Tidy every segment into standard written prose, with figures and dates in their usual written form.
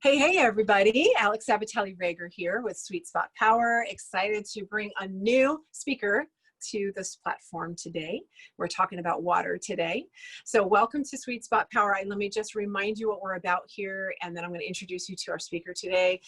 Hey, everybody. Alix Sabatelli Rager here with Sweet Spot Power. Excited to bring a new speaker to this platform today. We're talking about water today. So welcome to Sweet Spot Power. And let me just remind you what we're about here, and then I'm going to introduce you to our speaker today.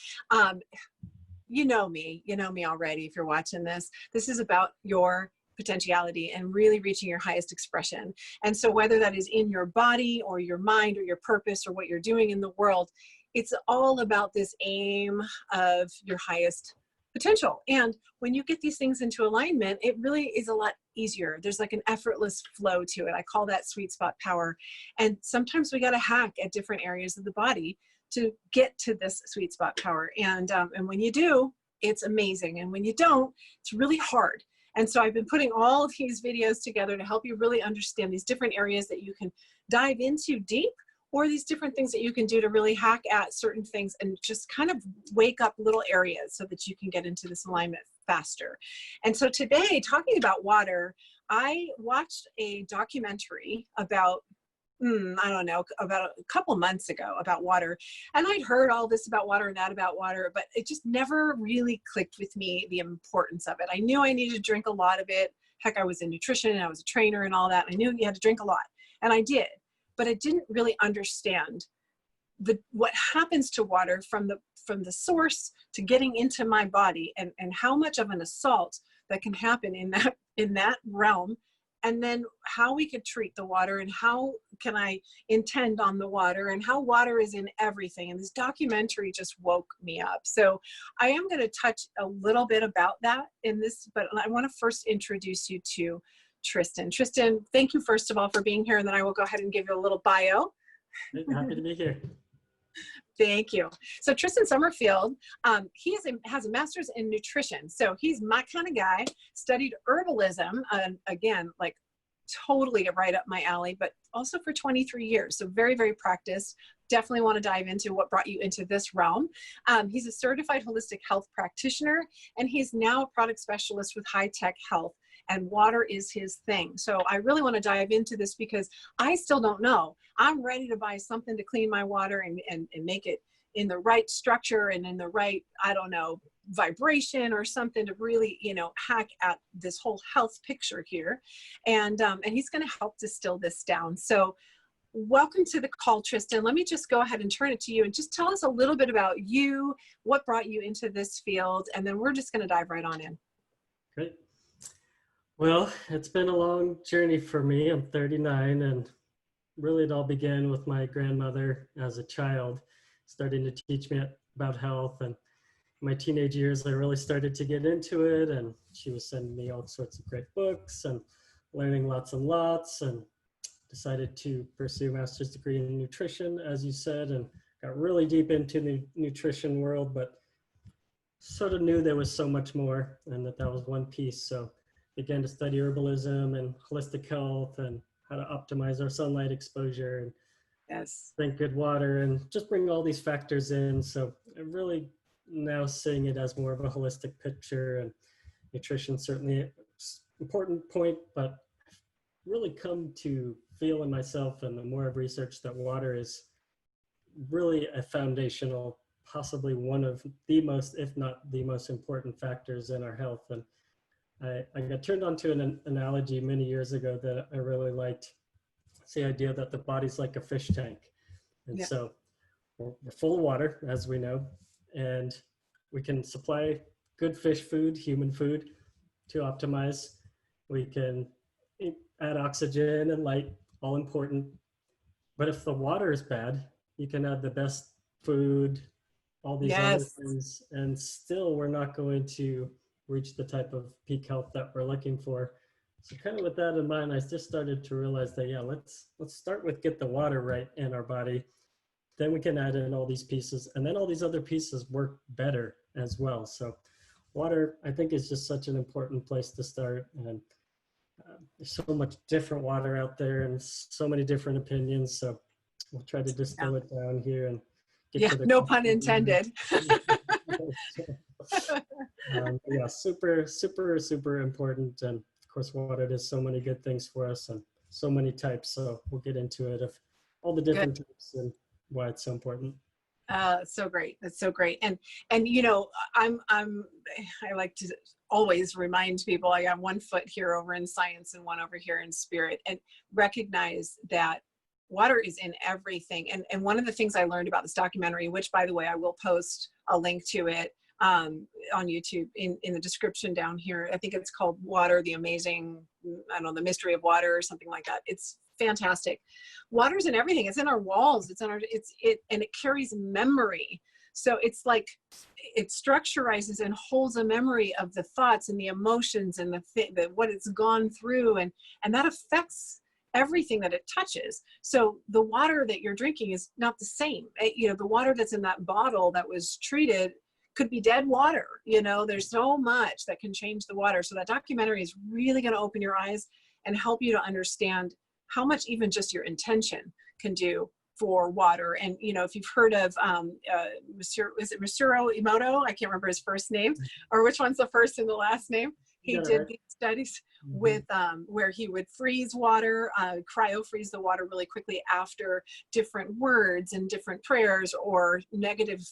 You know me already if you're watching this. This is about your potentiality and really reaching your highest expression. And so whether that is in your body or your mind or your purpose or what you're doing in the world, it's all about this aim of your highest potential. And when you get these things into alignment, it really is a lot easier. There's like an effortless flow to it. I call that sweet spot power. And sometimes we got to hack at different areas of the body to get to this sweet spot power. And when you do, it's amazing. And when you don't, it's really hard. And so I've been putting all of these videos together to help you really understand these different areas that you can dive into deep, or these different things that you can do to really hack at certain things and just kind of wake up little areas so that you can get into this alignment faster. And so today, talking about water, I watched a documentary about, I don't know, about a couple months ago about water. And I'd heard all this about water and that about water, but it just never really clicked with me, the importance of it. I knew I needed to drink a lot of it. Heck, I was in nutrition and I was a trainer and all that. I knew you had to drink a lot, and I did. But I didn't really understand what happens to water from the source to getting into my body, and how much of an assault that can happen in that realm, and then how we could treat the water, and how can I intend on the water, and how water is in everything. And this documentary just woke me up. So I am going to touch a little bit about that in this, but I want to first introduce you to Tristan. Tristan, thank you first of all for being here, and then I will go ahead and give you a little bio. Happy to be here. Thank you. So Tristan Summerfield, he has a master's in nutrition. So he's my kind of guy, studied herbalism, again, like totally right up my alley, but also for 23 years. So very, very practiced. Definitely want to dive into what brought you into this realm. He's a certified holistic health practitioner, and he's now a product specialist with High Tech Health. And water is his thing. So I really want to dive into this because I still don't know. I'm ready to buy something to clean my water and make it in the right structure and in the right, I don't know, vibration or something to really, hack at this whole health picture here. And he's going to help distill this down. So welcome to the call, Tristan. Let me just go ahead and turn it to you and just tell us a little bit about you, what brought you into this field, and then we're just going to dive right on in. Great. Well, it's been a long journey for me. I'm 39, and really it all began with my grandmother as a child, starting to teach me about health. And in my teenage years, I really started to get into it, and she was sending me all sorts of great books and learning lots and lots, and decided to pursue a master's degree in nutrition, as you said, and got really deep into the nutrition world, but sort of knew there was so much more, and that was one piece. So began to study herbalism and holistic health and how to optimize our sunlight exposure and drink good water and just bring all these factors in. So I'm really now seeing it as more of a holistic picture, and nutrition certainly an important point, but I've really come to feel in myself, and the more I've researched, that water is really a foundational, possibly one of the most, if not the most important factors in our health. And I got turned on to an analogy many years ago that I really liked. It's the idea that the body's like a fish tank. And so we're full of water, as we know, and we can supply good fish food, human food, to optimize. We can add oxygen and light, all important. But if the water is bad, you can add the best food, all these other things, and still we're not going to reach the type of peak health that we're looking for. So kind of with that in mind, I just started to realize that, let's start with get the water right in our body. Then we can add in all these pieces, and then all these other pieces work better as well. So water, I think, is just such an important place to start. And there's so much different water out there and so many different opinions. So we'll try to distill it down here and get to the no pun intended. Super important. And of course, water does so many good things for us, and so many types. So we'll get into it of all the different types and why it's so important. It's so great. That's so great. And you know, I like to always remind people I got one foot here over in science and one over here in spirit, and recognize that water is in everything. And one of the things I learned about this documentary, which by the way, I will post a link to it on YouTube in the description down here. I think it's called Water, the Amazing, I don't know, the Mystery of Water or something like that. It's fantastic. Water's in everything. It's in our walls. It's in our, and it carries memory. So it's like it structurizes and holds a memory of the thoughts and the emotions and the what it's gone through, and that affects everything that it touches. So the water that you're drinking is not the same. You know, the water that's in that bottle that was treated could be dead water. You know, there's so much that can change the water. So that documentary is really going to open your eyes and help you to understand how much even just your intention can do for water. And, you know, if you've heard of is it Masaru Emoto? I can't remember his first name, or which one's the first and the last name. He did these studies with where he would freeze water, cryo freeze the water really quickly after different words and different prayers or negative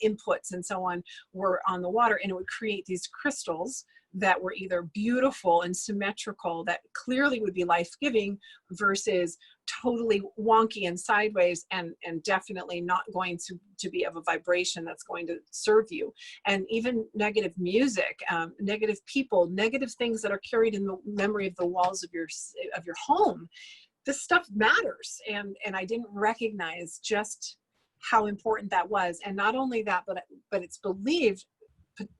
inputs and so on were on the water, and it would create these crystals that were either beautiful and symmetrical that clearly would be life-giving versus totally wonky and sideways and definitely not going to be of a vibration that's going to serve you. And even negative music, negative people, negative things that are carried in the memory of the walls of your home. This stuff matters. And I didn't recognize just how important that was. And not only that, but it's believed,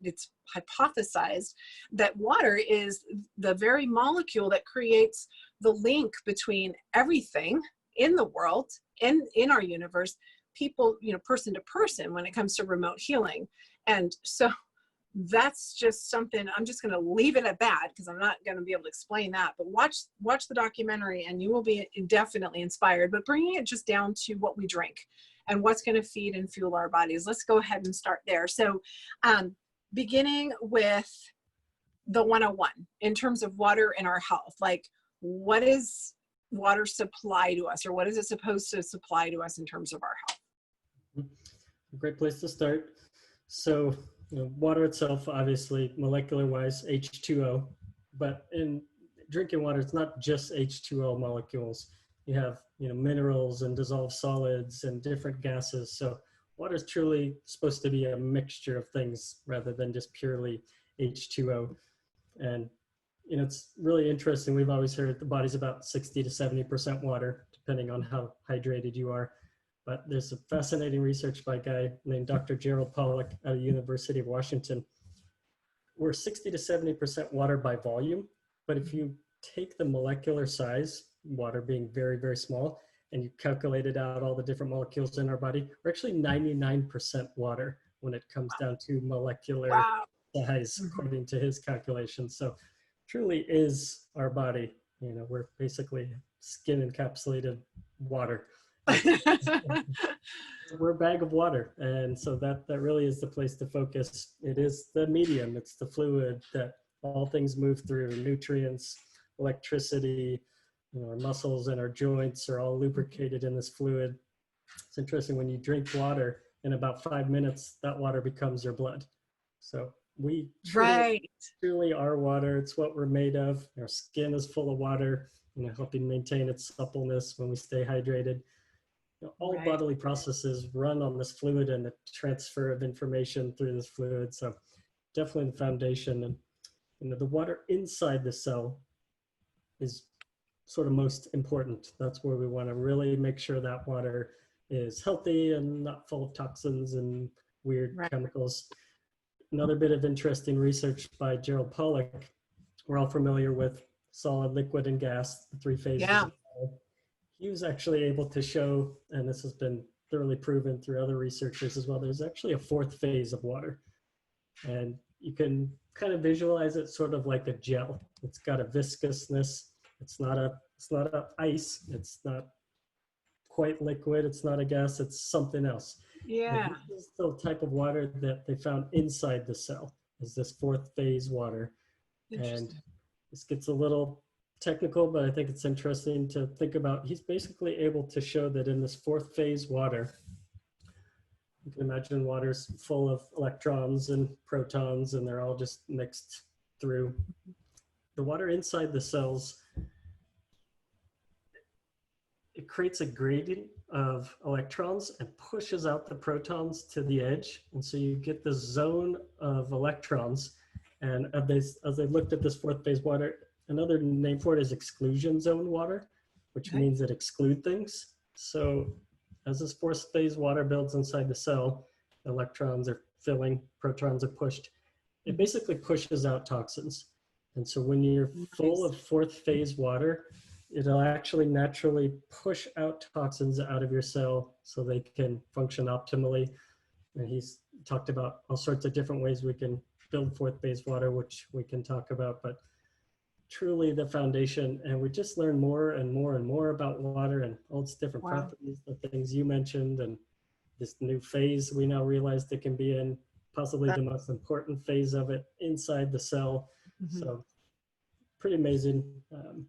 it's hypothesized that water is the very molecule that creates the link between everything in the world, in our universe, people, you know, person to person when it comes to remote healing. And so that's just something, I'm just going to leave it at that because I'm not going to be able to explain that, but watch the documentary and you will be definitely inspired. But bringing it just down to what we drink and what's going to feed and fuel our bodies. Let's go ahead and start there. So beginning with the 101 in terms of water in our health, like what is water supply to us, or what is it supposed to supply to us in terms of our health? A great place to start. So, you know, water itself, obviously, molecular wise, H2O, but in drinking water, it's not just H2O molecules. You have, you know, minerals and dissolved solids and different gases. So water is truly supposed to be a mixture of things rather than just purely H2O. And, you know, it's really interesting. We've always heard the body's about 60 to 70% water, depending on how hydrated you are. But there's a fascinating research by a guy named Dr. Gerald Pollack at the University of Washington. We're 60 to 70% water by volume, but if you take the molecular size, water being very, very small, and you calculated out all the different molecules in our body, we're actually 99% water when it comes down to molecular size, according to his calculations. So truly is our body, you know, we're basically skin encapsulated water. We're a bag of water. And so that really is the place to focus. It is the medium, it's the fluid that all things move through, nutrients, electricity, you know, our muscles and our joints are all lubricated in this fluid. It's interesting, when you drink water, in about 5 minutes, that water becomes your blood. So we truly are water. It's what we're made of. Our skin is full of water, you know, helping maintain its suppleness when we stay hydrated. You know, all bodily processes run on this fluid and the transfer of information through this fluid. So definitely the foundation. And, you know, the water inside the cell is sort of most important. That's where we want to really make sure that water is healthy and not full of toxins and weird chemicals. Another bit of interesting research by Gerald Pollack. We're all familiar with solid, liquid, and gas, the three phases. Yeah. He was actually able to show, and this has been thoroughly proven through other researchers as well, there's actually a fourth phase of water. And you can kind of visualize it sort of like a gel. It's got a viscousness. It's not a ice. It's not quite liquid. It's not a gas. It's something else. Yeah. And this is the type of water that they found inside the cell, is this fourth phase water. And this gets a little technical, but I think it's interesting to think about. He's basically able to show that in this fourth phase water, You can imagine water's full of electrons and protons, and they're all just mixed through. The water inside the cells, it creates a gradient of electrons and pushes out the protons to the edge. And so you get this zone of electrons. And as they looked at this fourth phase water, another name for it is exclusion zone water, which means it excludes things. So as this fourth phase water builds inside the cell, electrons are filling, protons are pushed. It basically pushes out toxins. And so when you're full of fourth phase water, it'll actually naturally push out toxins out of your cell so they can function optimally. And he's talked about all sorts of different ways we can build fourth phase water, which we can talk about, but truly the foundation. And we just learn more and more and more about water and all its different properties, the things you mentioned, and this new phase we now realize it can be in, possibly the most important phase of it inside the cell. So pretty amazing.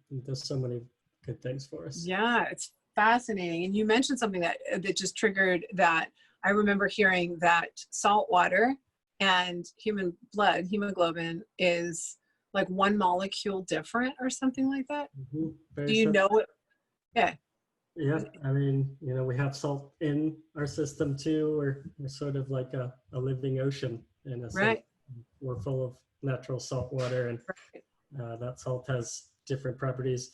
It does so many good things for us. Yeah, it's fascinating. And you mentioned something that just triggered that. I remember hearing that salt water and human blood, hemoglobin, is like one molecule different or something like that. Do you know it? Yeah. Yeah, I mean, you know, we have salt in our system too. We're sort of like a living ocean in a sense. We're full of natural salt water, and that salt has different properties.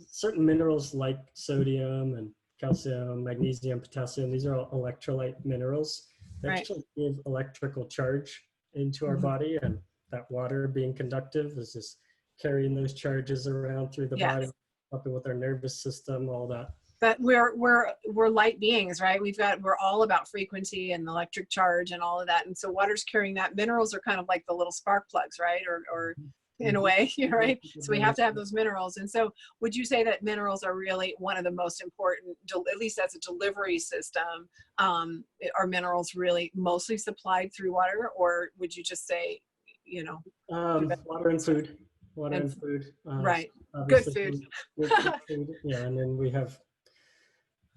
Certain minerals like sodium and calcium, magnesium, potassium, these are all electrolyte minerals. They actually give electrical charge into our body, and that water, being conductive, is just carrying those charges around through the body, helping with our nervous system, all that. But we're light beings, right? We're all about frequency and electric charge and all of that. And so water's carrying that. Minerals are kind of like the little spark plugs, right? Or in a way, right? So we have to have those minerals. And so would you say that minerals are really one of the most important, at least as a delivery system? Are minerals really mostly supplied through water, or would you just say, you know? Water and food. Water and food. Right. Good food. Good food. Yeah, and then we have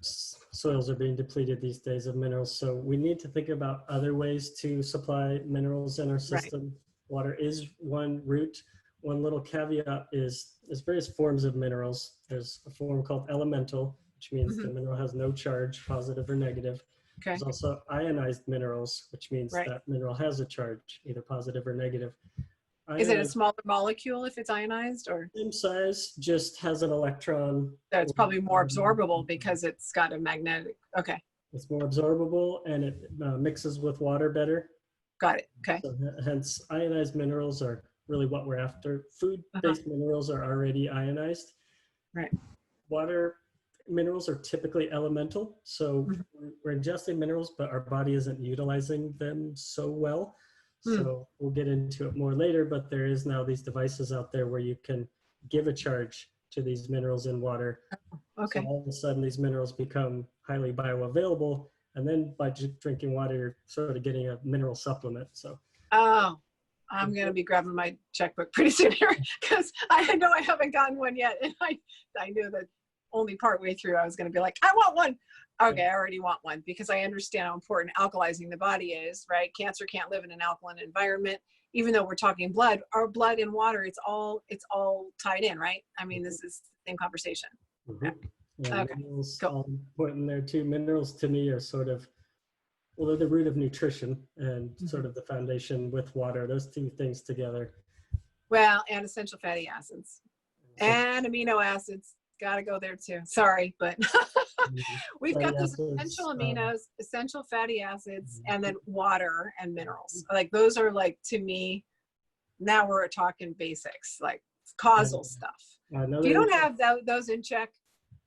soils are being depleted these days of minerals. So we need to think about other ways to supply minerals in our system. Water is one route. One little caveat is there's various forms of minerals. There's a form called elemental, which means the mineral has no charge, positive or negative. There's also ionized minerals, which means that mineral has a charge, either positive or negative. Is it a smaller molecule if it's ionized, or same size, just has an electron? So it's probably more absorbable because it's got a magnetic. Okay. It's more absorbable, and it mixes with water better. Got it. Okay. So hence, ionized minerals are really what we're after. Food-based minerals are already ionized. Right. Water minerals are typically elemental. So we're ingesting minerals, but our body isn't utilizing them so well. So we'll get into it more later, but there is now these devices out there where you can give a charge to these minerals in water. Okay. So all of a sudden these minerals become highly bioavailable, and then by drinking water, you're sort of getting a mineral supplement. So. Oh, I'm going to be grabbing my checkbook pretty soon here, because I know I haven't gotten one yet. And I knew that only partway through I was going to be like, I want one. Okay, I already want one, because I understand how important alkalizing the body is, right? Cancer can't live in an alkaline environment. Even though we're talking blood, our blood and water, it's all tied in, right? I mean, this is the same conversation. Yeah, minerals all important there too. Minerals to me are sort of, well, they're the root of nutrition and sort of the foundation with water, those two things together. Well, and essential fatty acids and amino acids. Got to go there too. Sorry, but we've got those essential aminos, essential fatty acids, and then water and minerals. Like those are, like, to me, now we're talking basics, like causal stuff. If you don't have those in check,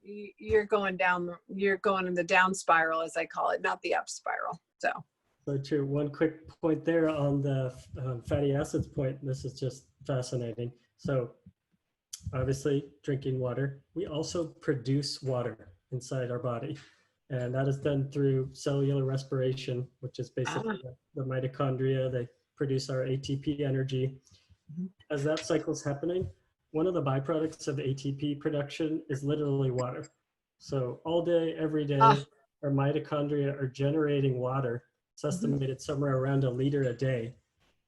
you're going in the down spiral, as I call it, not the up spiral. So true. One quick point there on the fatty acids point. This is just fascinating. So obviously drinking water, we also produce water inside our body, and that is done through cellular respiration, which is basically the mitochondria. They produce our ATP energy. As that cycle's happening, one of the byproducts of ATP production is literally water. So all day, every day, our mitochondria are generating water It's estimated somewhere around a liter a day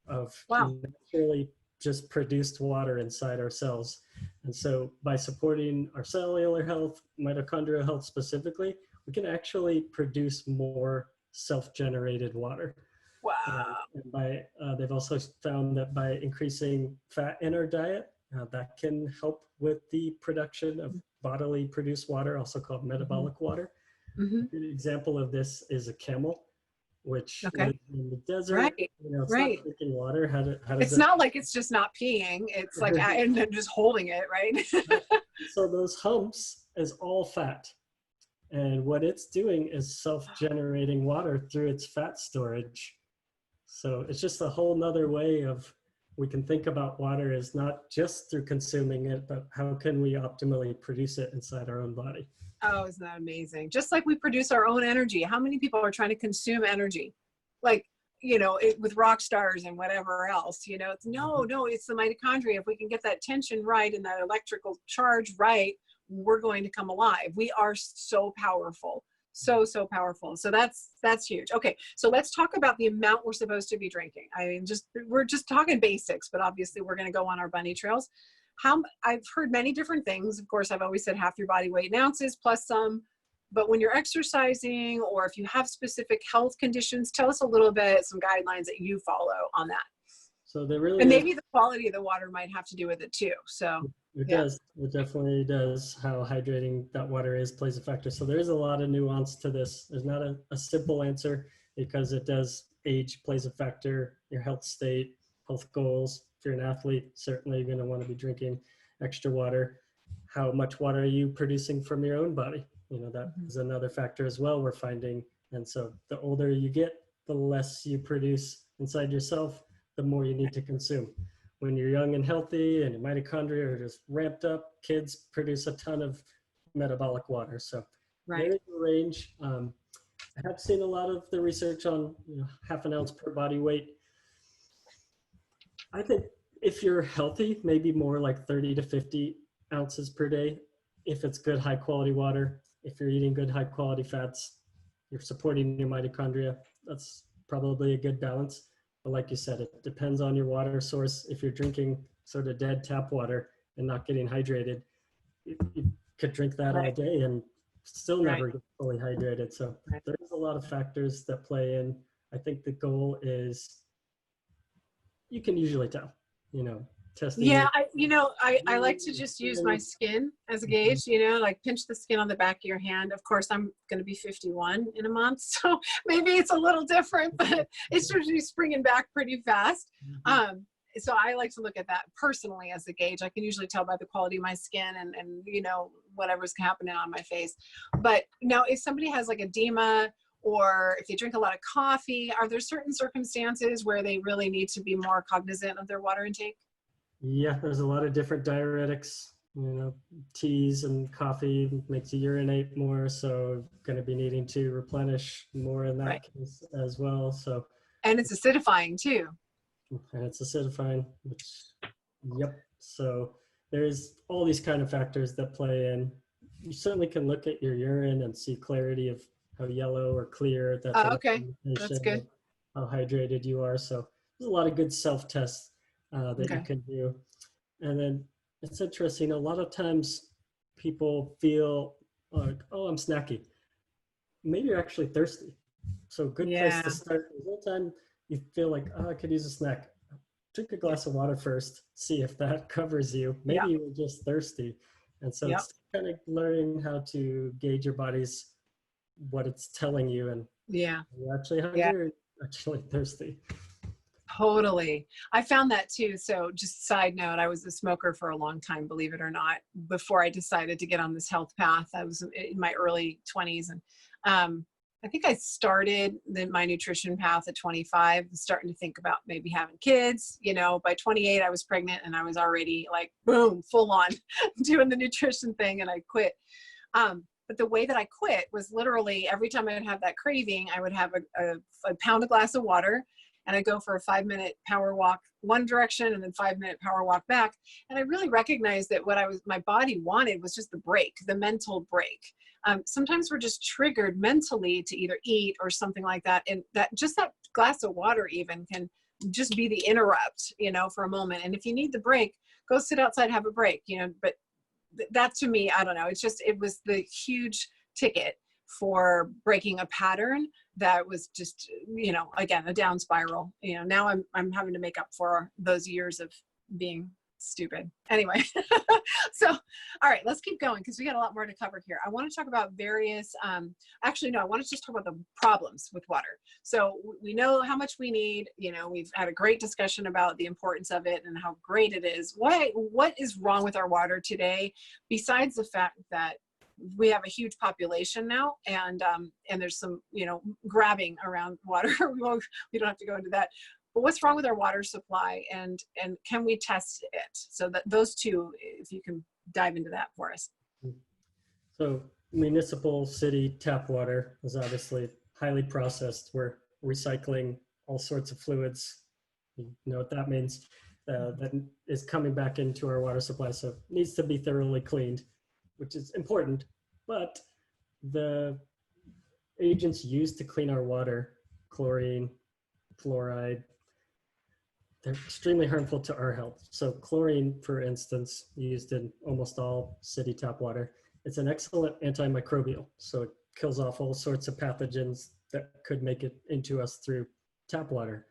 of Wow. naturally just produced water inside our cells. And so by supporting our cellular health, mitochondrial health specifically, we can actually produce more self-generated water. Wow. And they've also found that by increasing fat in our diet, that can help with the production of bodily produced water, also called metabolic water. Mm-hmm. A good example of this is a camel, which Okay. lives in the desert. Right. It's Right. not drinking water. How does It's not like it's just not peeing. It's like, and then just holding it, right? So those humps is all fat. And what it's doing is self-generating water through its fat storage. So it's just a whole nother way of, we can think about water as not just through consuming it, but how can we optimally produce it inside our own body? Oh, isn't that amazing? Just like we produce our own energy. How many people are trying to consume energy? Like, with rock stars and whatever else, it's no, it's the mitochondria. If we can get that tension right and that electrical charge right, we're going to come alive. We are so powerful. So powerful. So that's huge. Okay. So let's talk about the amount we're supposed to be drinking. I mean, we're just talking basics, but obviously we're going to go on our bunny trails. I've heard many different things. Of course, I've always said half your body weight in ounces plus some, but when you're exercising or if you have specific health conditions, tell us a little bit, some guidelines that you follow on that. So they really, and maybe the quality of the water might have to do with it too. So it does. It definitely does. How hydrating that water is plays a factor. So there is a lot of nuance to this. There's not a simple answer because it does. Age plays a factor, your health state, health goals. If you're an athlete, certainly you're going to want to be drinking extra water. How much water are you producing from your own body? That is another factor as well we're finding. And so the older you get, the less you produce inside yourself, the more you need to consume. When you're young and healthy and your mitochondria are just ramped up, kids produce a ton of metabolic water. So there is a range. I have seen a lot of the research on half an ounce per body weight. I think if you're healthy, maybe more like 30 to 50 ounces per day. If it's good, high quality water, if you're eating good, high quality fats, you're supporting your mitochondria, that's probably a good balance. But like you said, it depends on your water source. If you're drinking sort of dead tap water and not getting hydrated, you could drink that all day and still never get fully hydrated. So there's a lot of factors that play in. I think the goal is, you can usually tell, testing. Yeah, I like to just use my skin as a gauge, like pinch the skin on the back of your hand. Of course, I'm going to be 51 in a month, so maybe it's a little different, but it's usually springing back pretty fast. So I like to look at that personally as a gauge. I can usually tell by the quality of my skin and whatever's happening on my face. But now if somebody has like edema, or if they drink a lot of coffee, are there certain circumstances where they really need to be more cognizant of their water intake? Yeah, there's a lot of different diuretics. Teas and coffee makes you urinate more, so going to be needing to replenish more in that case as well. So, and it's acidifying too. And it's acidifying, so there's all these kind of factors that play in. You certainly can look at your urine and see clarity of how yellow or clear. That's that's good. How hydrated you are. So there's a lot of good self-tests that you can do. And then it's interesting, a lot of times people feel like, oh, I'm snacky. Maybe you're actually thirsty. So good place to start. One time you feel like, oh, I could use a snack. Drink a glass of water first, see if that covers you. Maybe you were just thirsty. And so it's kind of learning how to gauge your body's, what it's telling you. And you're actually hungry or actually thirsty. Totally. I found that too. So just side note, I was a smoker for a long time, believe it or not, before I decided to get on this health path. I was in my early 20s. And I think I started my nutrition path at 25, starting to think about maybe having kids. By 28, I was pregnant and I was already like, boom, full on doing the nutrition thing, and I quit. But the way that I quit was literally every time I would have that craving, I would have a pound a glass of water, and I go for a 5-minute power walk one direction and then 5-minute power walk back. And I really recognized that what my body wanted was just the break, the mental break. Sometimes we're just triggered mentally to either eat or something like that. And that glass of water even can just be the interrupt, for a moment. And if you need the break, go sit outside, have a break, but that to me, I don't know. It was the huge ticket for breaking a pattern that was just, again, a down spiral. Now I'm having to make up for those years of being stupid. Anyway, so, all right, let's keep going because we got a lot more to cover here. I want to talk about various, actually, no, I want to just talk about the problems with water. So we know how much we need, we've had a great discussion about the importance of it and how great it is. What is wrong with our water today, besides the fact that we have a huge population now, and there's some, grabbing around water. We don't have to go into that. But what's wrong with our water supply, and can we test it? So that those two, if you can dive into that for us. So municipal city tap water is obviously highly processed. We're recycling all sorts of fluids. You know what that means. That is coming back into our water supply. So it needs to be thoroughly cleaned, which is important. But the agents used to clean our water, chlorine, fluoride, they're extremely harmful to our health. So chlorine, for instance, used in almost all city tap water, it's an excellent antimicrobial. So it kills off all sorts of pathogens that could make it into us through tap water.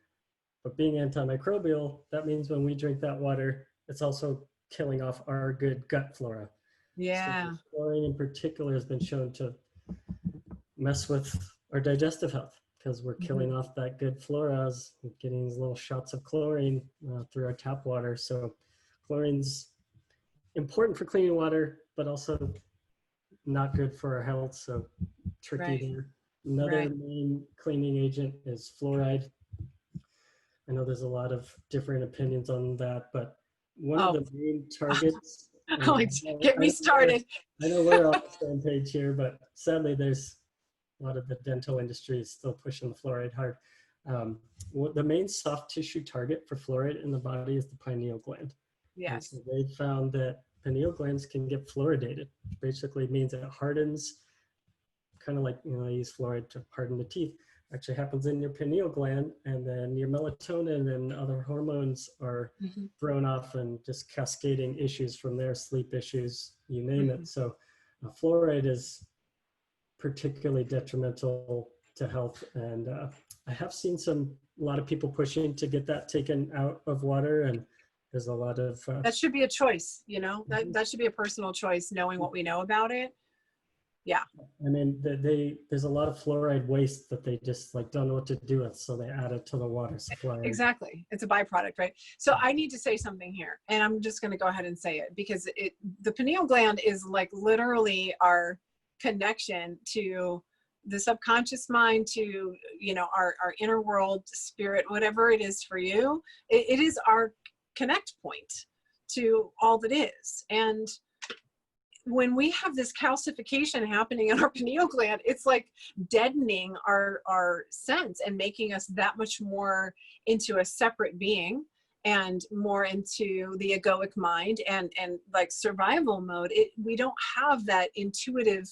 But being antimicrobial, that means when we drink that water, it's also killing off our good gut flora. Yeah. So chlorine in particular has been shown to mess with our digestive health, because we're killing off that good flora, getting these little shots of chlorine through our tap water. So chlorine's important for cleaning water, but also not good for our health. So tricky there. Another main cleaning agent is fluoride. I know there's a lot of different opinions on that, but one of the main targets. Get me started. I know we're on the same page here, but sadly there's a lot of the dental industry is still pushing the fluoride hard. The main soft tissue target for fluoride in the body is the pineal gland. Yes. So they found that pineal glands can get fluoridated, which basically means it hardens, kind of like, I use fluoride to harden the teeth. Actually happens in your pineal gland, and then your melatonin and other hormones are thrown off, and just cascading issues from there, sleep issues, you name it. So fluoride is particularly detrimental to health, and I have seen a lot of people pushing to get that taken out of water, and there's a lot of that should be a choice, that should be a personal choice, knowing what we know about it. Yeah. I mean, there's a lot of fluoride waste that they just don't know what to do with, so they add it to the water supply. Exactly. It's a byproduct, right? So I need to say something here, and I'm just going to go ahead and say it, because the pineal gland is literally our connection to the subconscious mind, to our inner world, spirit, whatever it is for you. It is our connect point to all that is. And when we have this calcification happening in our pineal gland, it's like deadening our sense and making us that much more into a separate being and more into the egoic mind and survival mode. We don't have that intuitive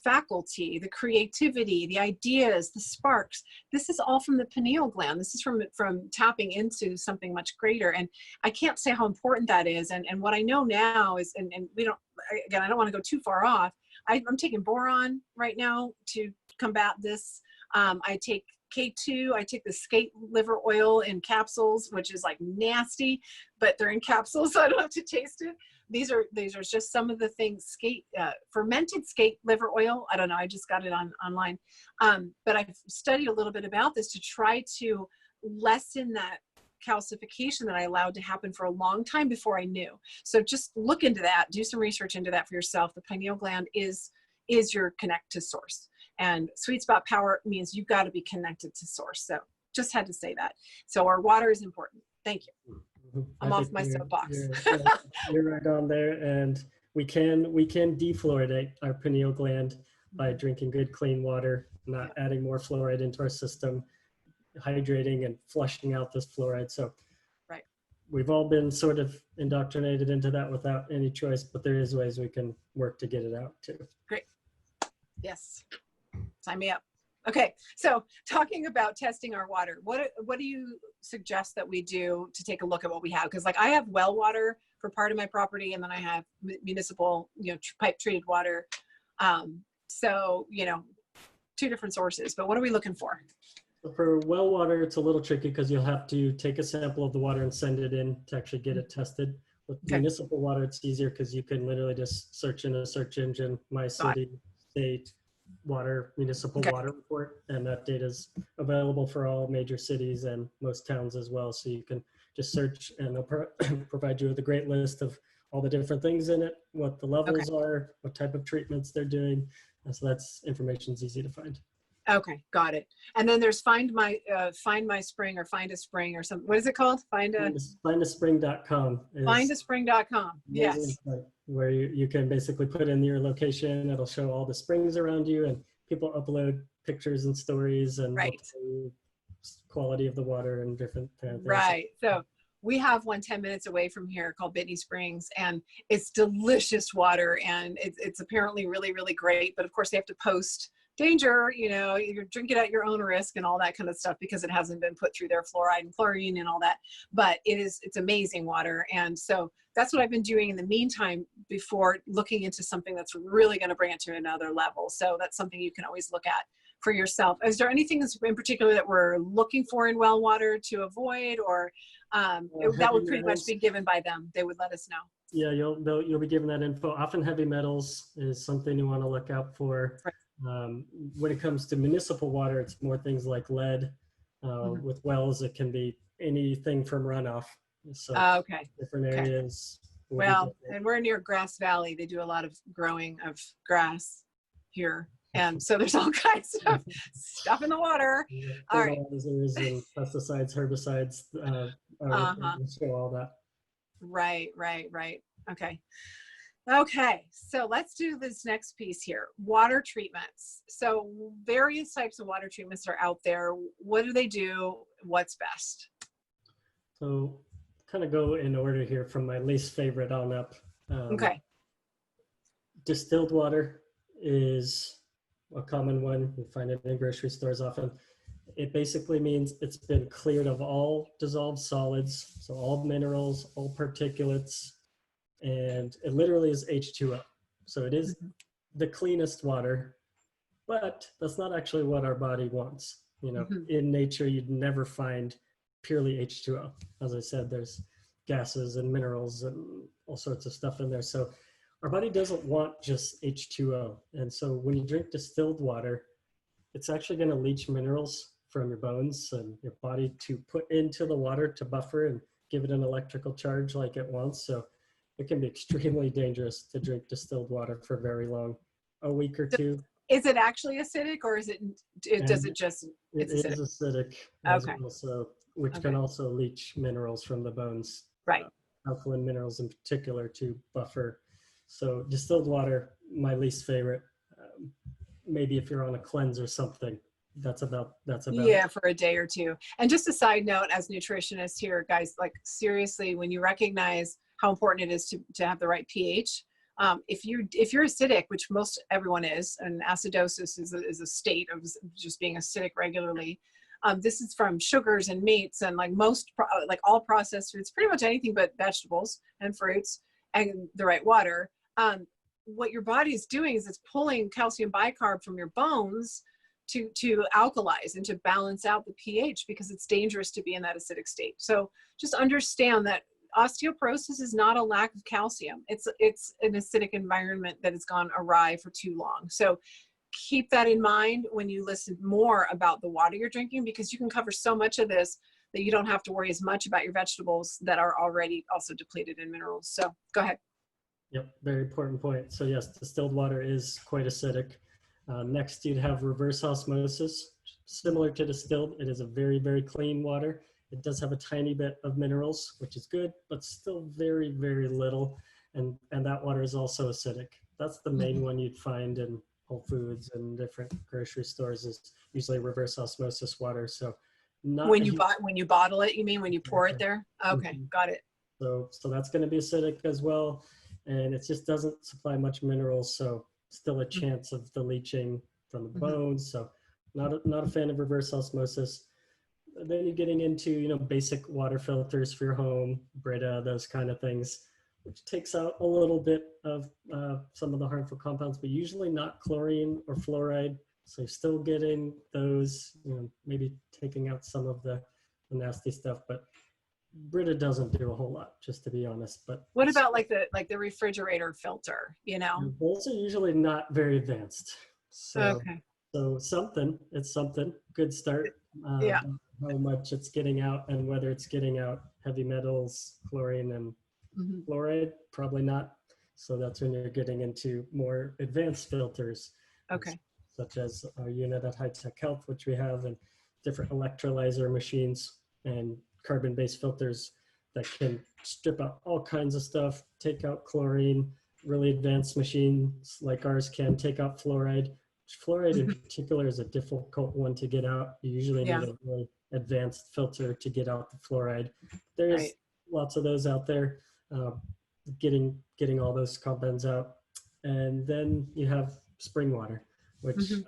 faculty, the creativity, the ideas, the sparks. This is all from the pineal gland. This is from tapping into something much greater. And I can't say how important that is. And what I know now is, and we don't, again, I don't want to go too far off. I'm taking boron right now to combat this. I take K2, I take the skate liver oil in capsules, which is nasty, but they're in capsules, so I don't have to taste it. These are just some of the things. Fermented skate liver oil. I don't know. I just got it online. But I've studied a little bit about this to try to lessen that calcification that I allowed to happen for a long time before I knew. So just look into that. Do some research into that for yourself. The pineal gland is your connect to source. And sweet spot power means you've got to be connected to source. So just had to say that. So our water is important. Thank you. I'm off my soapbox. You're right on there, and we can defluoridate our pineal gland by drinking good, clean water, not adding more fluoride into our system. hydrating and flushing out this fluoride. So Right. we've all been sort of indoctrinated into that without any choice, but there is ways we can work to get it out too. Great. Yes. Sign me up. Okay, so talking about testing our water, what do you suggest that we do to take a look at what we have? Because like I have well water for part of my property, and then I have municipal, pipe treated water. So, two different sources, but what are we looking for? For well water, it's a little tricky because you'll have to take a sample of the water and send it in to actually get it tested. With municipal water, it's easier because you can literally just search in a search engine, my city, state, water, municipal water report, and that data is available for all major cities and most towns as well. So you can just search and they'll provide you with a great list of all the different things in it, what the levels are, what type of treatments they're doing. And so that's information's easy to find. Okay, got it. And then there's find my spring or find a spring or something. What is it called? Findaspring.com. Findaspring.com. Yes. Where you can basically put in your location. It'll show all the springs around you, and people upload pictures and stories and quality of the water and different things. Right. So we have one 10 minutes away from here called Bitney Springs, and it's delicious water, and it's apparently really, really great. But of course they have to post danger, you drink it at your own risk and all that kind of stuff because it hasn't been put through their fluoride and chlorine and all that. But it's amazing water. And so that's what I've been doing in the meantime before looking into something that's really going to bring it to another level. So that's something you can always look at for yourself. Is there anything in particular that we're looking for in well water to avoid, or that would pretty much be given by them? They would let us know. Yeah, you'll be given that info. Often heavy metals is something you want to look out for. Right. When it comes to municipal water, it's more things like lead. With wells, it can be anything from runoff. So different areas. Well, and we're near Grass Valley. They do a lot of growing of grass here. And so there's all kinds of stuff in the water. All right. And pesticides, herbicides, show all that. Right. Okay, so let's do this next piece here. Water treatments. So various types of water treatments are out there. What do they do? What's best? So kind of go in order here from my least favorite on up. Distilled water is a common one. You find it in grocery stores often. It basically means it's been cleared of all dissolved solids, so all minerals, all particulates, and it literally is H2O. So it is the cleanest water, but that's not actually what our body wants. In nature, you'd never find purely H2O. As I said, there's gases and minerals and all sorts of stuff in there. So our body doesn't want just H2O. And so when you drink distilled water, it's actually going to leach minerals from your bones and your body to put into the water to buffer and give it an electrical charge like it wants. So it can be extremely dangerous to drink distilled water for very long, a week or two. Is it actually acidic, or is it acidic? It is acidic, which can also leach minerals from the bones. Right. Alkaline minerals in particular to buffer. So distilled water, my least favorite. Maybe if you're on a cleanse or something, that's about it. For a day or two. And just a side note, as nutritionists here, guys, like seriously, when you recognize how important it is to have the right pH, if you're acidic, which most everyone is, and acidosis is a state of just being acidic regularly. This is from sugars and meats and like all processed foods, pretty much anything but vegetables and fruits and the right water. What your body is doing is it's pulling calcium bicarb from your bones to alkalize and to balance out the pH, because it's dangerous to be in that acidic state. So just understand that osteoporosis is not a lack of calcium. It's an acidic environment that has gone awry for too long. So keep that in mind when you listen more about the water you're drinking, because you can cover so much of this that you don't have to worry as much about your vegetables that are already also depleted in minerals. So go ahead. Yep, very important point. So yes, distilled water is quite acidic. Next, you'd have reverse osmosis. Similar to distilled, it is a very, very clean water. It does have a tiny bit of minerals, which is good, but still very, very little. And that water is also acidic. That's the main one you'd find in Whole Foods and different grocery stores, is usually reverse osmosis water. So not a huge, when you bottle it, you mean when you pour it exactly. there? Okay, Mhm. got it. So that's going to be acidic as well, and it just doesn't supply much minerals. So still a chance of the leaching from the Mm-hmm. bones. So not a fan of reverse osmosis. Then you're getting into, basic water filters for your home, Brita, those kind of things, which takes out a little bit of some of the harmful compounds, but usually not chlorine or fluoride. So you're still getting those, maybe taking out some of the nasty stuff, but Brita doesn't do a whole lot, just to be honest. But What about like the refrigerator filter, you know? those are usually not very advanced. So Okay. it's something, good start. Yeah. How much it's getting out and whether it's getting out heavy metals, chlorine and Mm-hmm. fluoride, probably not. So that's when you're getting into more advanced filters, Okay. such as our unit at High Tech Health, which we have, and different electrolyzer machines and carbon-based filters that can strip out all kinds of stuff, take out chlorine. Really advanced machines like ours can take out fluoride. Fluoride in particular is a difficult one to get out. You usually Yeah. need a really advanced filter to get out the fluoride. There's Right. lots of those out there, uh, getting all those compounds out. And then you have spring water, which Mm-hmm.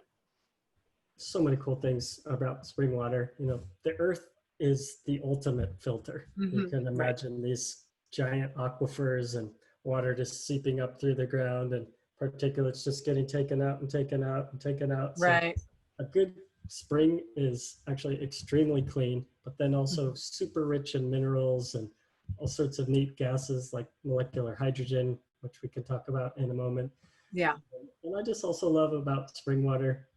so many cool things about spring water. The earth is the ultimate filter. You Mm-hmm. can Right. imagine these giant aquifers and water just seeping up through the ground and particulates just getting taken out and taken out and taken out. So Right. a good spring is actually extremely clean, but then also Mm-hmm. super rich in minerals and all sorts of neat gases like molecular hydrogen, which we can talk about in a moment. Yeah. And I just also love about spring water,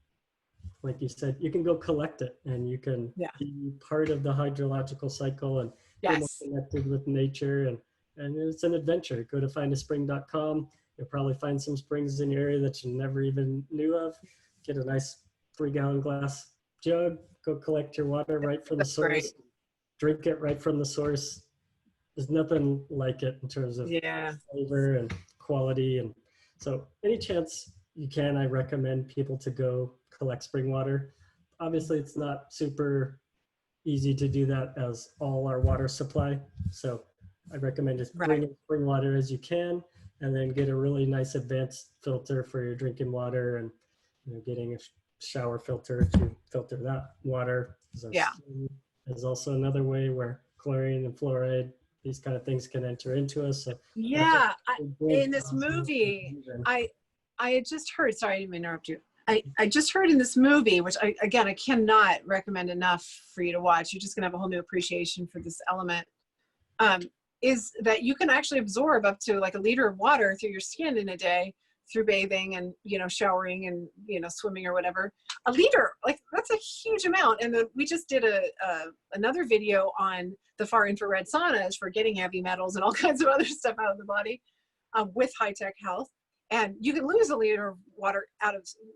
like you said, you can go collect it and you can Yeah. be part of the hydrological cycle and feel more Yes. connected with nature. And it's an adventure. Go to findaspring.com. You'll probably find some springs in your area that you never even knew of. Get a nice 3-gallon glass jug, go collect your water right from the That's great. source, drink it right from the source. There's nothing like it in terms of Yeah. flavor and quality. And so any chance you can, I recommend people to go collect spring water. Obviously, it's not super easy to do that as all our water supply. So I recommend just bring Right. in spring water as you can, and then get a really nice advanced filter for your drinking water, and getting a shower filter to filter that water. Yeah. Is also another way where chlorine and fluoride, these kind of things can enter into us. So Yeah. good In this movie, confusion. I had just heard, sorry, I didn't mean to interrupt you. I just heard in this movie, which I cannot recommend enough for you to watch. You're just gonna have a whole new appreciation for this element. Is that you can actually absorb up to like a liter of water through your skin in a day through bathing and showering and swimming or whatever. A liter, like that's a huge amount. And then we just did another video on the far infrared saunas for getting heavy metals and all kinds of other stuff out of the body with High Tech Health. And you can lose a liter of water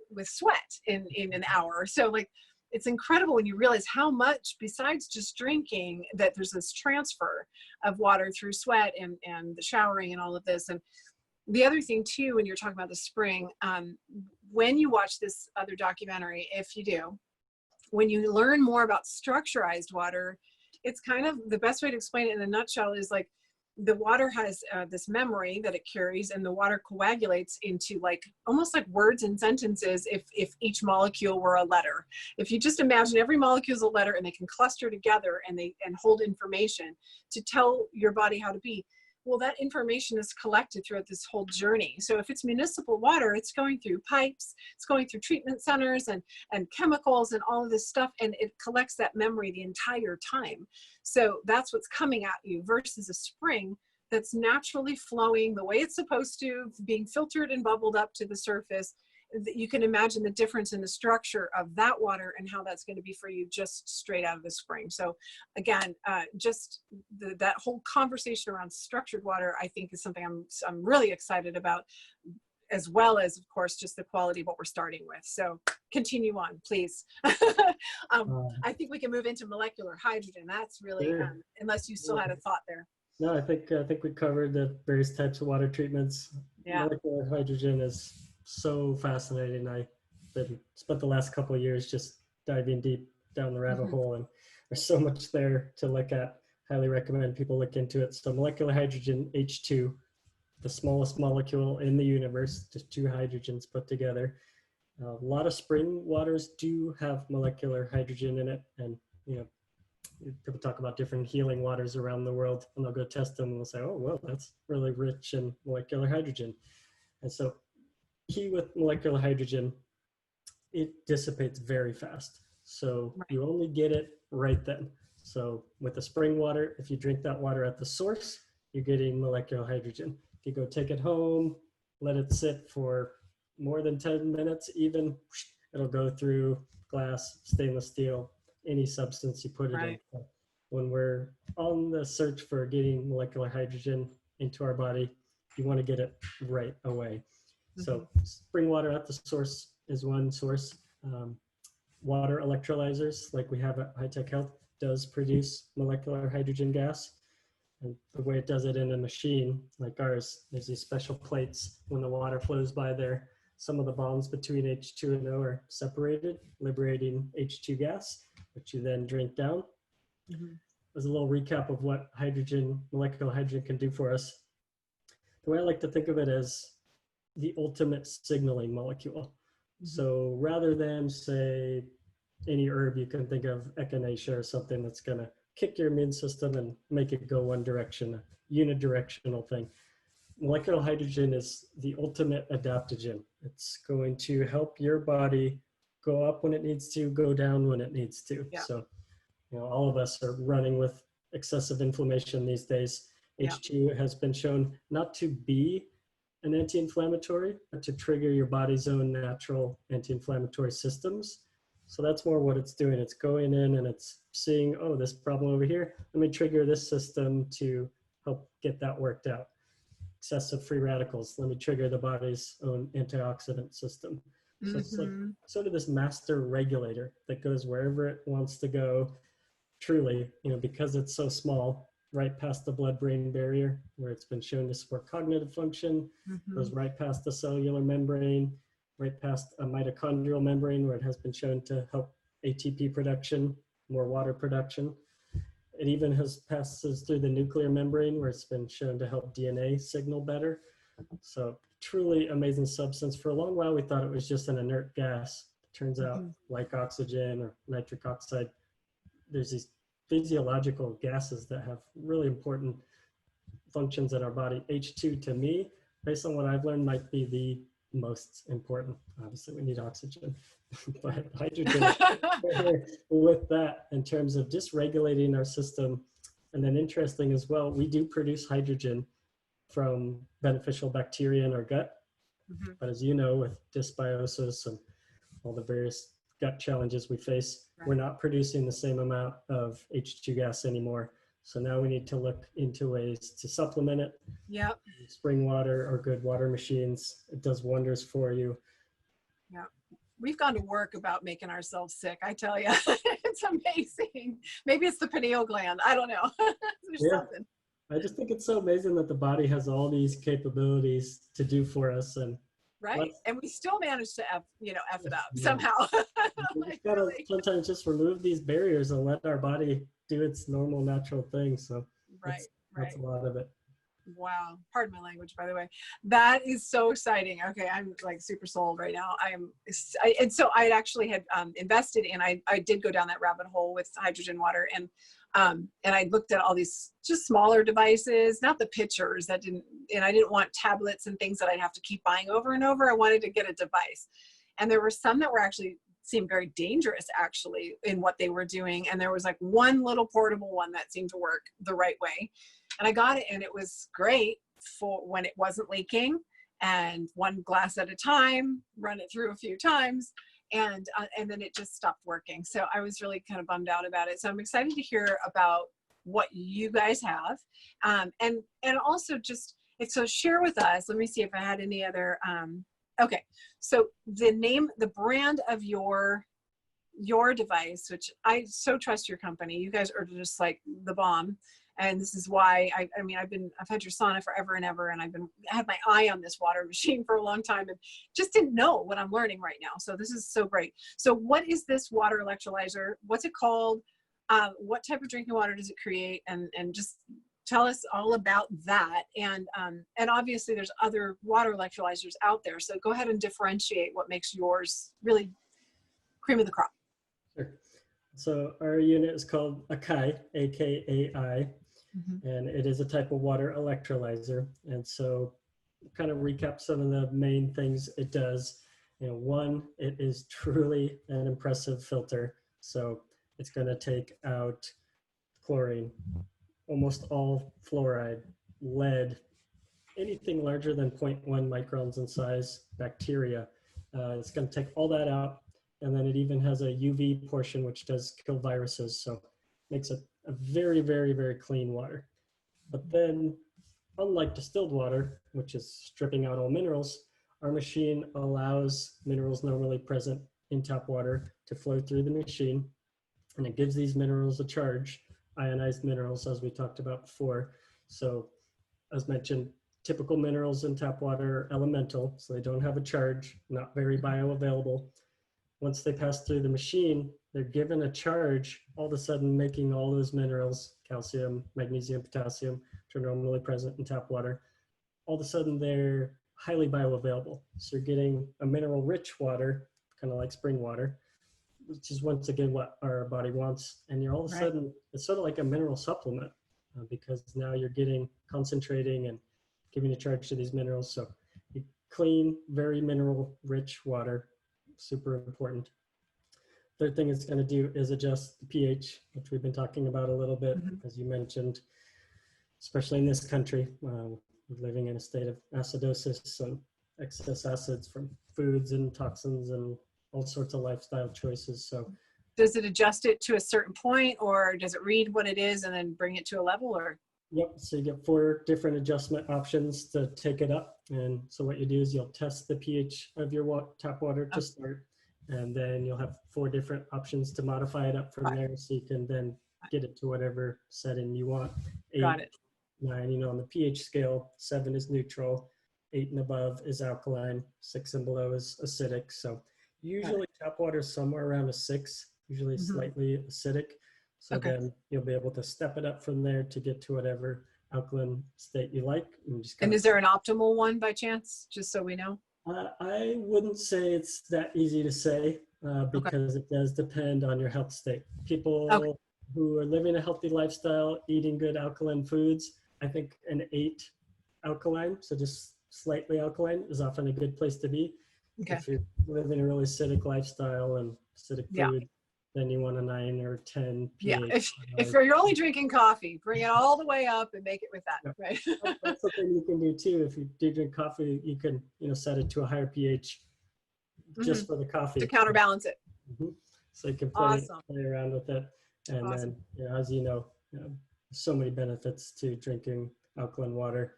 with sweat in an hour. So like, it's incredible when you realize how much, besides just drinking, that there's this transfer of water through sweat and the showering and all of this. And the other thing too, when you're talking about the spring, when you watch this other documentary, if you do, when you learn more about structurized water, it's kind of the best way to explain it in a nutshell is like, the water has this memory that it carries, and the water coagulates into like almost like words and sentences if each molecule were a letter. If you just imagine every molecule is a letter and they can cluster together and hold information to tell your body how to be. Well, that information is collected throughout this whole journey. So if it's municipal water, it's going through pipes, it's going through treatment centers and chemicals and all of this stuff, and it collects that memory the entire time. So that's what's coming at you versus a spring that's naturally flowing the way it's supposed to, being filtered and bubbled up to the surface. You can imagine the difference in the structure of that water and how that's going to be for you just straight out of the spring. So again, just that whole conversation around structured water, I think is something I'm really excited about, as well as, of course, just the quality of what we're starting with. So continue on, please. I think we can move into molecular hydrogen. That's really, Sure. Unless you still had a thought there. No, I think we covered the various types of water treatments. Yeah. Molecular hydrogen is so fascinating. I've spent the last couple of years just diving deep down the rabbit hole, and there's so much there to look at. Highly recommend people look into it. So molecular hydrogen, H2, the smallest molecule in the universe, just two hydrogens put together. A lot of spring waters do have molecular hydrogen in it, and people talk about different healing waters around the world, and they'll go test them and they'll say, oh, well, that's really rich in molecular hydrogen. And so key with molecular hydrogen, it dissipates very fast. So you only get it right then. So with the spring water, if you drink that water at the source, you're getting molecular hydrogen. If you go take it home, let it sit for more than 10 minutes even, it'll go through glass, stainless steel, any substance you put it in. When we're on the search for getting molecular hydrogen into our body, you want to get it right away. So spring water at the source is one source. Water electrolyzers, like we have at High Tech Health, does produce molecular hydrogen gas. And the way it does it in a machine like ours, there's these special plates. When the water flows by there, some of the bonds between H2 and O are separated, liberating H2 gas, which you then drink down. As a little recap of what hydrogen, molecular hydrogen can do for us. The way I like to think of it as the ultimate signaling molecule. So rather than say any herb you can think of, echinacea or something that's going to kick your immune system and make it go one direction, a unidirectional thing. Molecular hydrogen is the ultimate adaptogen. It's going to help your body go up when it needs to, go down when it needs to. So, all of us are running with excessive inflammation these days. H2 has been shown not to be an anti-inflammatory, but to trigger your body's own natural anti-inflammatory systems. So that's more what it's doing. It's going in and it's seeing, oh, this problem over here, let me trigger this system to help get that worked out. Excessive free radicals, let me trigger the body's own antioxidant system. So it's like sort of this master regulator that goes wherever it wants to go, truly, because it's so small, right past the blood-brain barrier, where it's been shown to support cognitive function, goes right past the cellular membrane, right past a mitochondrial membrane, where it has been shown to help ATP production, more water production. It even passes through the nuclear membrane, where it's been shown to help DNA signal better. So truly amazing substance. For a long while, we thought it was just an inert gas. It turns out, like oxygen or nitric oxide, there's these physiological gases that have really important functions in our body. H2, to me, based on what I've learned, might be the most important. Obviously, we need oxygen, but hydrogen with that in terms of just regulating our system. And then interesting as well, we do produce hydrogen from beneficial bacteria in our gut. But as you know, with dysbiosis and all the various gut challenges we face, we're not producing the same amount of H2 gas anymore. So now we need to look into ways to supplement it. Spring water or good water machines, it does wonders for you. We've gone to work about making ourselves sick, I tell you. It's amazing. Maybe it's the pineal gland. I don't know. There's something. I just think it's so amazing that the body has all these capabilities to do for us. And and we still manage to F it up somehow. We've got to sometimes just remove these barriers and let our body do its normal, natural thing. So that's a lot of it. Wow. Pardon my language, by the way. That is so exciting. Okay. I'm like super sold right now. And so I actually had invested in, I did go down that rabbit hole with hydrogen water, and I looked at all these just smaller devices, not the pitchers and I didn't want tablets and things that I'd have to keep buying over and over. I wanted to get a device. And there were some that were seemed very dangerous actually in what they were doing. And there was like one little portable one that seemed to work the right way. And I got it, and it was great for when it wasn't leaking, and one glass at a time, run it through a few times, and then it just stopped working. So I was really kind of bummed out about it. So I'm excited to hear about what you guys have, and also just so share with us. Let me see if I had any other. Okay, so the brand of your device, which I so trust your company. You guys are just like the bomb. And this is why I mean, I've had Tristan forever and ever, and I had my eye on this water machine for a long time and just didn't know what I'm learning right now. So this is so great. So what is this water electrolyzer? What's it called? What type of drinking water does it create? And just tell us all about that. And obviously there's other water electrolyzers out there. So go ahead and differentiate what makes yours really cream of the crop. Sure. So our unit is called Akai, A-K-A-I, and it is a type of water electrolyzer. And so kind of recap some of the main things it does. One, it is truly an impressive filter. So it's going to take out chlorine, almost all fluoride, lead, anything larger than 0.1 microns in size, bacteria. It's going to take all that out. And then it even has a UV portion, which does kill viruses. So makes it a very, very, very clean water. But then, unlike distilled water, which is stripping out all minerals, our machine allows minerals normally present in tap water to flow through the machine. And it gives these minerals a charge, ionized minerals, as we talked about before. So as mentioned, typical minerals in tap water are elemental, so they don't have a charge, not very bioavailable. Once they pass through the machine, they're given a charge, all of a sudden making all those minerals, calcium, magnesium, potassium, which are normally present in tap water, all of a sudden they're highly bioavailable. So you're getting a mineral-rich water, kind of like spring water, which is once again what our body wants. And you're all of a sudden, it's sort of like a mineral supplement because now you're getting, concentrating and giving a charge to these minerals. So clean, very mineral-rich water, super important. Third thing it's going to do is adjust the pH, which we've been talking about a little bit, as you mentioned, especially in this country. We're living in a state of acidosis and excess acids from foods and toxins and all sorts of lifestyle choices. So does it adjust it to a certain point, or does it read what it is and then bring it to a level? Or yep, so you get 4 different adjustment options to take it up. And so what you do is you'll test the pH of your tap water to start, and then you'll have 4 different options to modify it up from there, so you can then get it to whatever setting you want. 8, 9, on the pH scale, 7 is neutral, 8 and above is alkaline, 6 and below is acidic. So usually tap water is somewhere around a 6, usually slightly acidic. So then you'll be able to step it up from there to get to whatever alkaline state you like. And is there an optimal one by chance, just so we know? I wouldn't say it's that easy to say because it does depend on your health state. People who are living a healthy lifestyle, eating good alkaline foods, I think an 8 alkaline, so just slightly alkaline, is often a good place to be. If you're living a really acidic lifestyle and acidic food, then you want a 9 or 10 pH. If you're only drinking coffee, bring it all the way up and make it with that, right? That's something you can do too. If you do drink coffee, you can set it to a higher pH just for the coffee. To counterbalance it. So you can play around with it. And then, as you know, so many benefits to drinking alkaline water.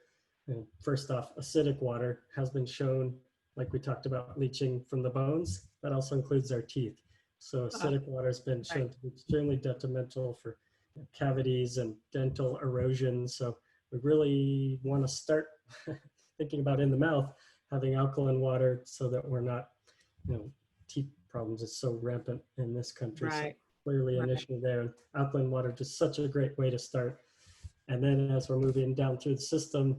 First off, acidic water has been shown, like we talked about, leaching from the bones. That also includes our teeth. So acidic water has been shown to be extremely detrimental for cavities and dental erosion. So we really want to start thinking about in the mouth, having alkaline water so that we're not, teeth problems is so rampant in this country. So clearly an issue there. Alkaline water, just such a great way to start. And then as we're moving down through the system,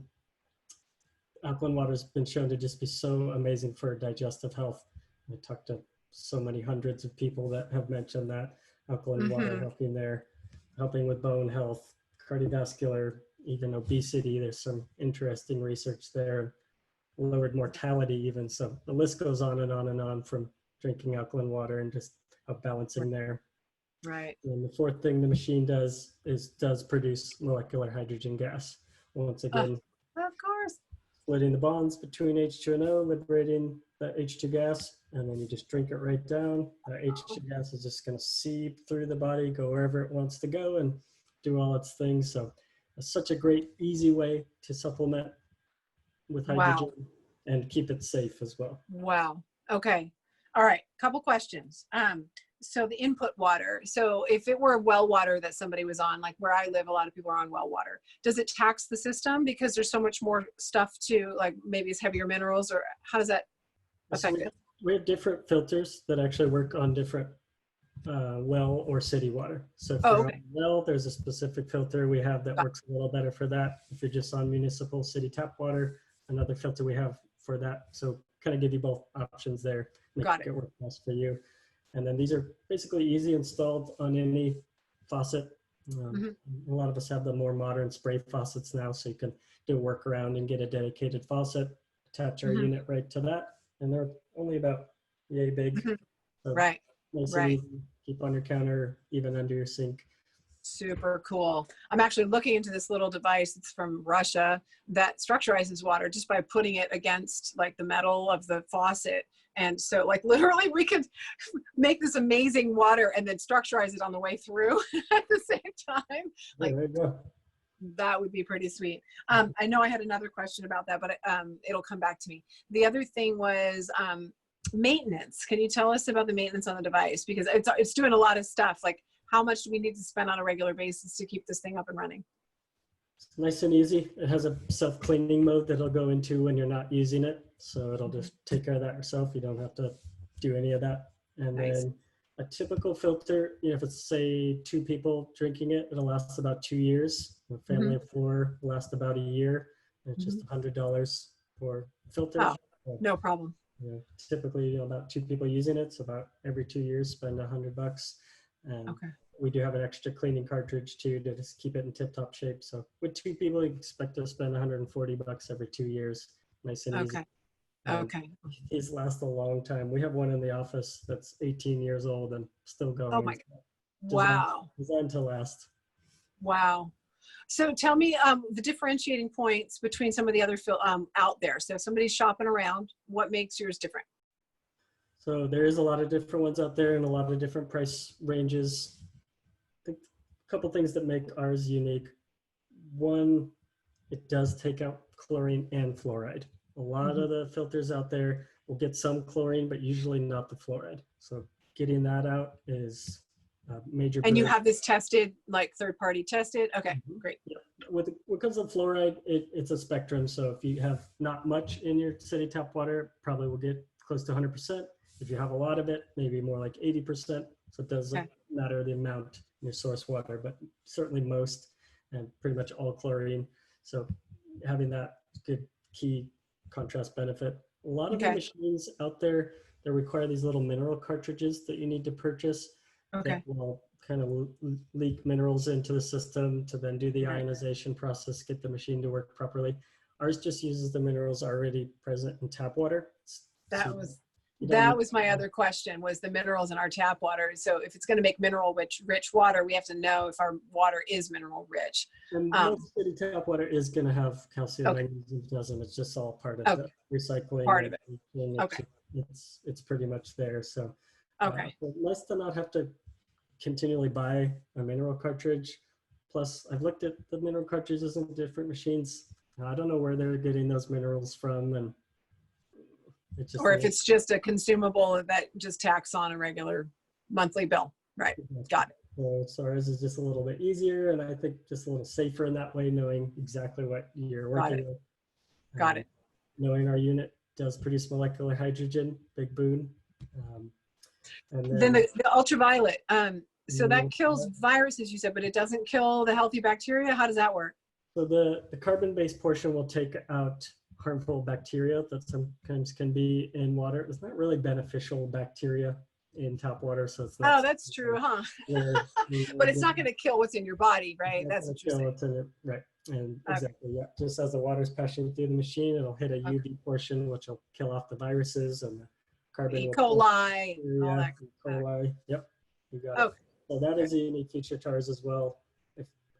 alkaline water has been shown to just be so amazing for digestive health. I talked to so many hundreds of people that have mentioned that alkaline water helping with bone health, cardiovascular, even obesity. There's some interesting research there, lowered mortality even. So the list goes on and on and on from drinking alkaline water and just balancing there. Right. And the 4th thing the machine does produce molecular hydrogen gas. Once again, of course, splitting the bonds between H2 and O, liberating the H2 gas, and then you just drink it right down. The H2 gas is just going to seep through the body, go wherever it wants to go and do all its things. So it's such a great, easy way to supplement with hydrogen and keep it safe as well. Wow. Okay. All right. Couple questions. So the input water, so if it were well water that somebody was on, like where I live, a lot of people are on well water, does it tax the system because there's so much more stuff to, like maybe it's heavier minerals, or how does that So affect it? we have different filters that actually work on different well or city water. So if Oh, you're on okay. well, there's a specific filter we have that works a little better for that. If you're just on municipal city tap water, another filter we have for that. So kind of give you both options there, make Got it. it work best for you. And then these are basically easy installed on any faucet. A lot of us have the more modern spray faucets now, so you can do a workaround and get a dedicated faucet, attach our unit right to that, and they're only about yay big. So Right. nice and Right. easy. Keep on your counter, even under your sink. Super cool. I'm actually looking into this little device. It's from Russia that structurizes water just by putting it against like the metal of the faucet. And so like literally we could make this amazing water and then structurize it on the way through at the same time. Like, There you go. that would be pretty sweet. I know I had another question about that, but it'll come back to me. The other thing was maintenance. Can you tell us about the maintenance on the device? Because it's doing a lot of stuff. Like, how much do we need to spend on a regular basis to keep this thing up and running? It's nice and easy. It has a self-cleaning mode that it'll go into when you're not using it. So it'll just take care of that yourself. You don't have to do any of that. And Nice. then a typical filter, if it's say 2 people drinking it, it'll last about 2 years. A family of 4 will last about a year. And it's just $100 for filters. Oh, no problem. Typically about 2 people using it. So about every 2 years, spend $100. And Okay. we do have an extra cleaning cartridge too to just keep it in tip-top shape. So with 2 people, you expect to spend $140 every 2 years. Nice and easy. Okay. And Okay. these last a long time. We have one in the office that's 18 years old and still going. Oh my God. Wow. Designed to last. Wow. So tell me the differentiating points between some of the other out there. So if somebody's shopping around, what makes yours different? So there is a lot of different ones out there and a lot of different price ranges. I think a couple things that make ours unique. One, it does take out chlorine and fluoride. A lot of the filters out there will get some chlorine, but usually not the fluoride. So getting that out is a major. And you have this tested, like third-party tested? Okay, great. Yeah. When it comes to fluoride, it's a spectrum. So if you have not much in your city tap water, probably will get close to 100%. If you have a lot of it, maybe more like 80%. So it doesn't matter the amount in your source water, but certainly most and pretty much all chlorine. So having that good key contrast benefit. A lot of the machines out there that require these little mineral cartridges that you need to purchase that will kind of leak minerals into the system to then do the ionization process, get the machine to work properly. Ours just uses the minerals already present in tap water. That was my other question, was the minerals in our tap water. So if it's going to make mineral rich water, we have to know if our water is mineral rich. And most city tap water is going to have calcium, magnesium, doesn't. It's just all part of the recycling. Part of it. It's pretty much there. So it's nice to not have to continually buy a mineral cartridge. Plus, I've looked at the mineral cartridges in different machines. I don't know where they're getting those minerals from, and or if it's just a consumable that just tacks on a regular monthly bill. Right. Got it. So ours is just a little bit easier, and I think just a little safer in that way, knowing exactly what you're working with. Got it. Knowing our unit does produce molecular hydrogen, big boon. And then the ultraviolet. So that kills viruses, you said, but it doesn't kill the healthy bacteria. How does that work? So the carbon-based portion will take out harmful bacteria that sometimes can be in water. It's not really beneficial bacteria in tap water, so it's not. Oh, that's true, huh? But it's not going to kill what's in your body, right? That's what you're saying. Right, and exactly, yeah. Just as the water's passing through the machine, it'll hit a UV portion, which will kill off the viruses and the carbon. E. coli, all that. E. coli, yep, you got it. So that is a unique feature to ours as well.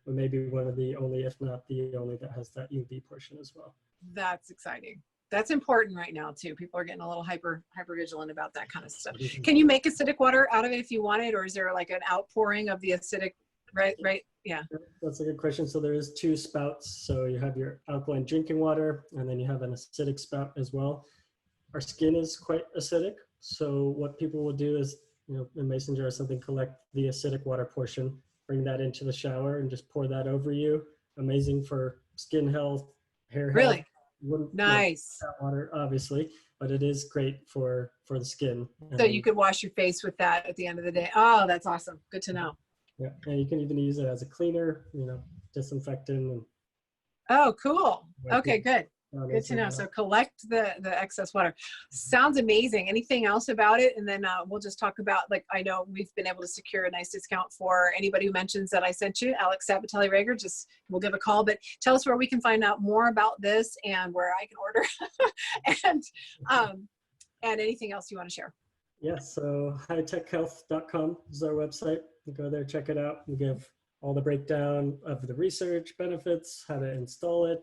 Maybe one of the only, if not the only, that has that UV portion as well. That's exciting. That's important right now too. People are getting a little hyper vigilant about that kind of stuff. Can you make acidic water out of it if you wanted, or is there like an outpouring of the acidic? Right. Yeah. That's a good question. So there is 2 spouts. So you have your alkaline drinking water, and then you have an acidic spout as well. Our skin is quite acidic. So what people will do is a mason jar or something, collect the acidic water portion, bring that into the shower and just pour that over you. Amazing for skin health, hair health. Really? Wouldn't, Nice. tap water, obviously, but it is great for the skin. So you could wash your face with that at the end of the day. Oh, that's awesome. Good to know. Yeah, and you can even use it as a cleaner, disinfectant. And Oh, cool. Okay, good. down Good to into know. the- So collect the excess water. Sounds amazing. Anything else about it? And then we'll just talk about, like, I know we've been able to secure a nice discount for anybody who mentions that I sent you, Alix Sabatelli Rager. Just we'll give a call, but tell us where we can find out more about this and where I can order and anything else you want to share. Yeah, so hightechhealth.com is our website. You go there, check it out. We give all the breakdown of the research, benefits, how to install it.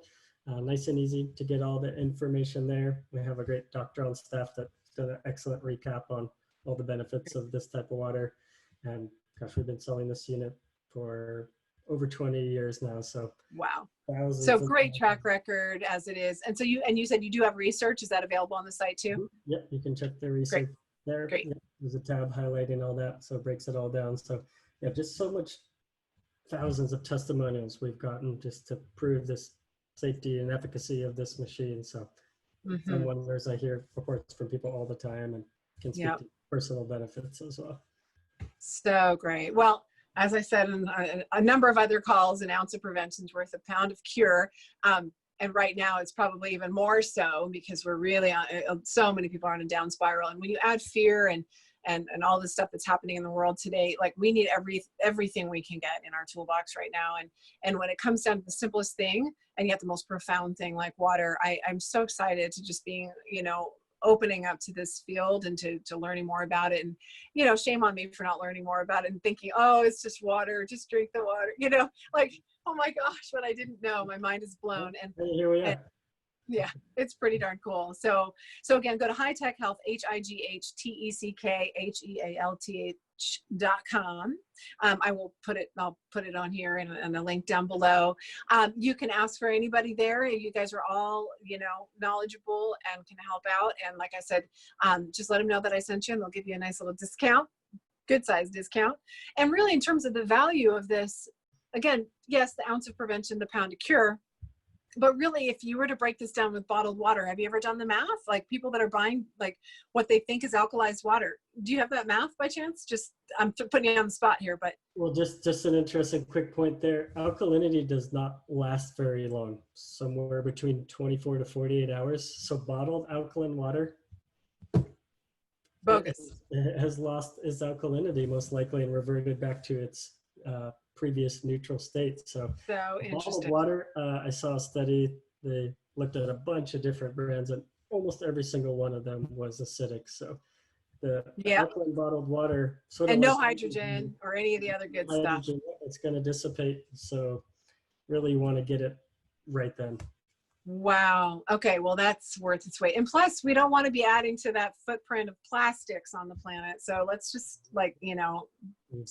Nice and easy to get all the information there. We have a great doctor on staff that's done an excellent recap on all the benefits of this type of water. And gosh, we've been selling this unit for over 20 years now. So wow. thousands. So great track record as it is. And so you said you do have research. Is that available on the site too? Yep, you can check the research there. Great. Yep, there's a tab highlighting all that, so it breaks it all down. So yeah, just so much, thousands of testimonials we've gotten just to prove this safety and efficacy of this machine. So some wonders, I hear reports from people all the time and can speak to personal benefits as well. So great. Well, as I said in a number of other calls, an ounce of prevention is worth a pound of cure. And right now it's probably even more so because we're really on, so many people are on a down spiral. And when you add fear and all the stuff that's happening in the world today, like we need everything we can get in our toolbox right now. And when it comes down to the simplest thing and yet the most profound thing like water, I'm so excited to just being, opening up to this field and to learning more about it. And, shame on me for not learning more about it and thinking, oh, it's just water, just drink the water, like, oh my gosh, what I didn't know, my mind is blown. And here we are. Yeah, it's pretty darn cool. So again, go to High Tech Health, HIGHTECKHEALTH.com. I'll put it on here and a link down below. You can ask for anybody there. You guys are all, knowledgeable and can help out. And like I said, just let them know that I sent you and they'll give you a nice little discount, good size discount. And really in terms of the value of this, again, yes, the ounce of prevention, the pound of cure. But really, if you were to break this down with bottled water, have you ever done the math? Like people that are buying like what they think is alkalized water. Do you have that math by chance? Just, I'm putting you on the spot here, but. Well, just an interesting quick point there. Alkalinity does not last very long, somewhere between 24 to 48 hours. So bottled alkaline water bogus. It has lost its alkalinity most likely and reverted back to its previous neutral state. So interesting. Bottled water, I saw a study, they looked at a bunch of different brands and almost every single one of them was acidic. So the alkaline bottled water sort of, and no hydrogen or any of the other good stuff. It's going to dissipate. So really want to get it right then. Wow. Okay. Well, that's worth its weight. And plus we don't want to be adding to that footprint of plastics on the planet. So let's just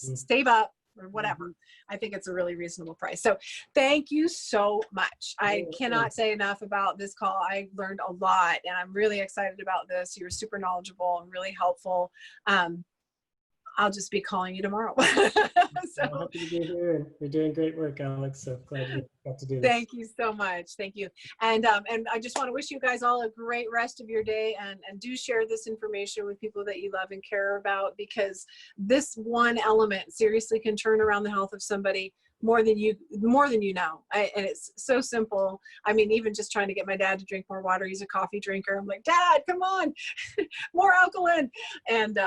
save up or whatever. I think it's a really reasonable price. So thank you so much. I cannot say enough about this call. I learned a lot and I'm really excited about this. You're super knowledgeable and really helpful. I'll just be calling you tomorrow. So I'm happy to be here. You're doing great work, Alix. So glad you got to do this. Thank you so much. Thank you. And I just want to wish you guys all a great rest of your day and do share this information with people that you love and care about, because this one element seriously can turn around the health of somebody more than you know. And it's so simple. I mean, even just trying to get my dad to drink more water. He's a coffee drinker. I'm like, Dad, come on, more alkaline. And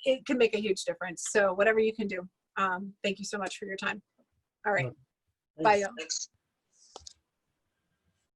it can make a huge difference. So whatever you can do. Thank you so much for your time. All right. Bye, y'all.